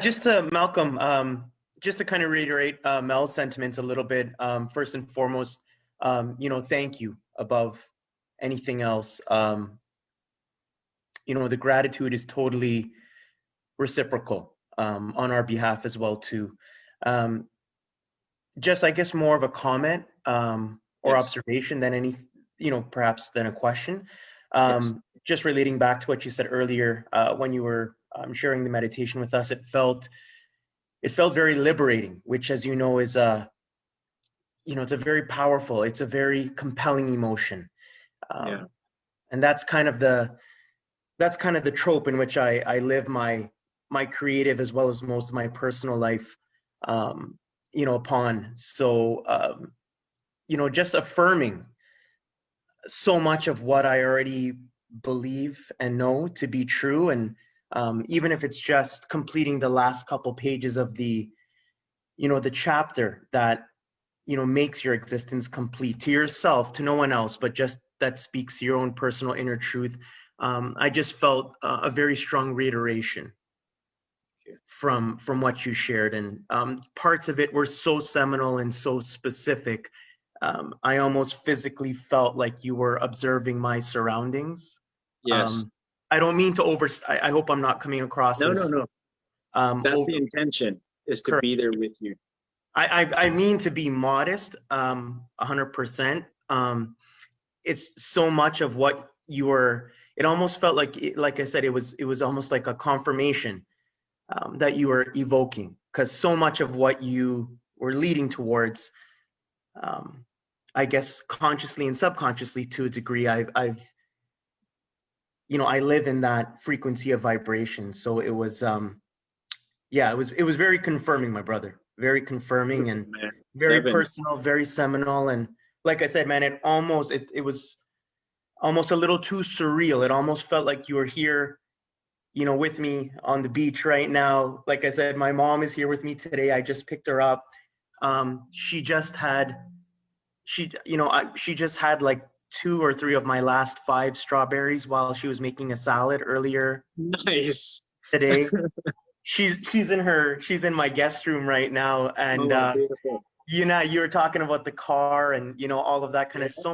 Just to Malcolm, just to kind of reiterate Mel's sentiments a little bit. First and foremost, you know, thank you above anything else. You know, the gratitude is totally reciprocal on our behalf as well too. Just, I guess, more of a comment or observation than any, you know, perhaps than a question. Just relating back to what you said earlier when you were sharing the meditation with us, it felt very liberating, which, as you know, is you know, it's a very powerful, it's a very compelling emotion. And that's kind of the trope in which I live my creative as well as most of my personal life, you know, upon. So, you know, just affirming so much of what I already believe and know to be true. And even if it's just completing the last couple pages of the, you know, the chapter that, you know, makes your existence complete to yourself, to no one else, but just that speaks to your own personal inner truth. I just felt a very strong reiteration from what you shared, and parts of it were so seminal and so specific. I almost physically felt like you were observing my surroundings. Yes. I don't mean to I hope I'm not coming across as no. That's the intention, is to be there with you. I mean to be modest, 100%. It's so much of what you were. It almost felt like I said, it was almost like a confirmation that you were evoking, because so much of what you were leading towards, I guess consciously and subconsciously to a degree, I've you know, I live in that frequency of vibration. So it was it was very confirming, my brother. Very confirming and very personal, very seminal. And like I said, man, it was almost a little too surreal. It almost felt like you were here, you know, with me on the beach right now. Like I said, my mom is here with me today. I just picked her up. She just had like 2 or 3 of my last 5 strawberries while she was making a salad earlier. Nice. Today. She's in my guest room right now, and you know, you were talking about the car and, you know, all of that kind of, so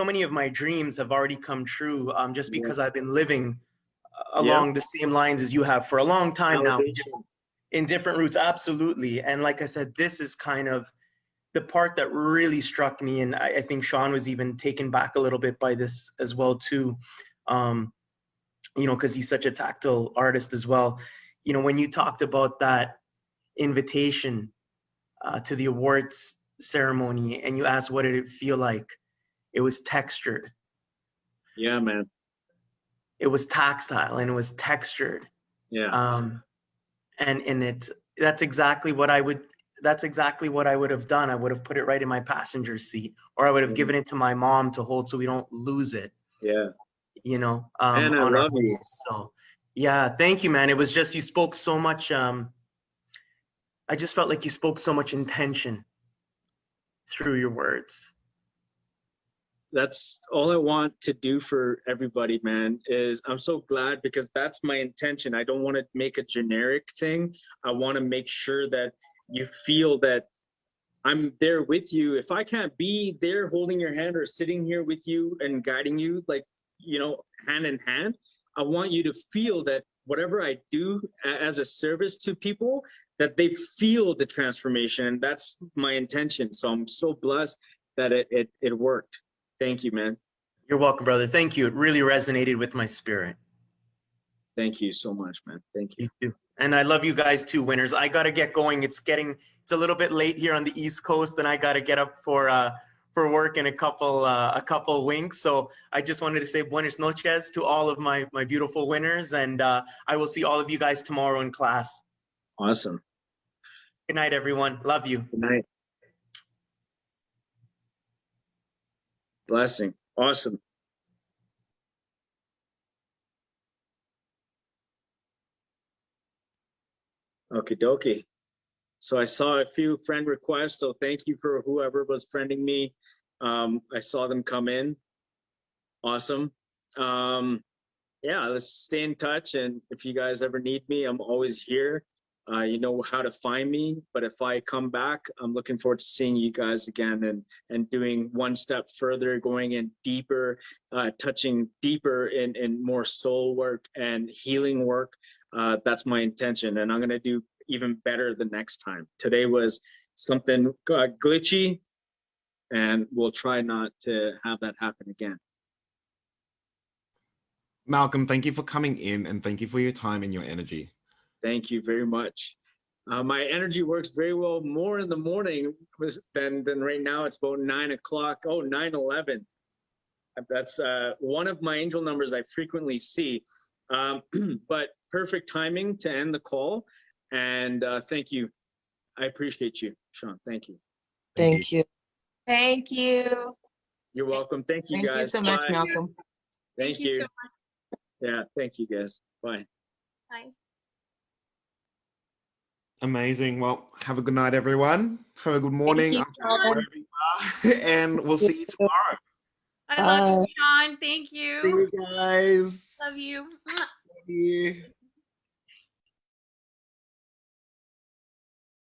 many of my dreams have already come true, just because I've been living along the same lines as you have for a long time now, in different routes. Absolutely. And like I said, this is kind of the part that really struck me, and I think Sean was even taken back a little bit by this as well too, you know, because he's such a tactile artist as well. You know, when you talked about that invitation to the awards ceremony and you asked what did it feel like, it was textured. Yeah, man. It was tactile and it was textured. Yeah. And that's exactly what I would that's exactly what I would have done. I would have put it right in my passenger seat, or I would have given it to my mom to hold so we don't lose it. Yeah. You know, Man, I on our love you. way. So yeah, thank you, man. It was just, you spoke so much. I just felt like you spoke so much intention through your words. That's all I want to do for everybody, man, is I'm so glad, because that's my intention. I don't want to make a generic thing. I want to make sure that you feel that I'm there with you. If I can't be there holding your hand or sitting here with you and guiding you, like, you know, hand in hand, I want you to feel that whatever I do as a service to people, that they feel the transformation. And that's my intention. So I'm so blessed that it worked. Thank you, man. You're welcome, brother. Thank you. It really resonated with my spirit. Thank you so much, man. Thank you. You too. And I love you guys too, winners. I got to get going. It's a little bit late here on the East Coast, and I got to get up for work in a couple winks. So I just wanted to say buenas noches to all of my beautiful winners, and I will see all of you guys tomorrow in class. Awesome. Good night, everyone. Love you. Good night. Blessing. Awesome. Okie dokie. So I saw a few friend requests, so thank you for whoever was friending me. I saw them come in. Awesome. Yeah, let's stay in touch, and if you guys ever need me, I'm always here. You know how to find me, but if I come back, I'm looking forward to seeing you guys again and doing one step further, going in deeper, touching deeper in more soul work and healing work. That's my intention, and I'm going to do even better the next time. Today was something glitchy, and we'll try not to have that happen again. Malcolm, thank you for coming in, and thank you for your time and your energy. Thank you very much. My energy works very well more in the morning than right now. It's about 9 o'clock. Oh, 9:11. That's one of my angel numbers I frequently see. But perfect timing to end the call. And thank you. I appreciate you, Sean. Thank you. Thank you. Thank you. You're welcome. Thank you, guys. Thank you so much, Bye. Malcolm. Thank you. so much. Yeah, thank you, guys. Bye. Bye. Amazing. Well, have a good night, everyone. Have a good morning. you, Wherever you are, and we'll see you tomorrow. I love you, Sean. Thank you. See you guys. Love you. Love you.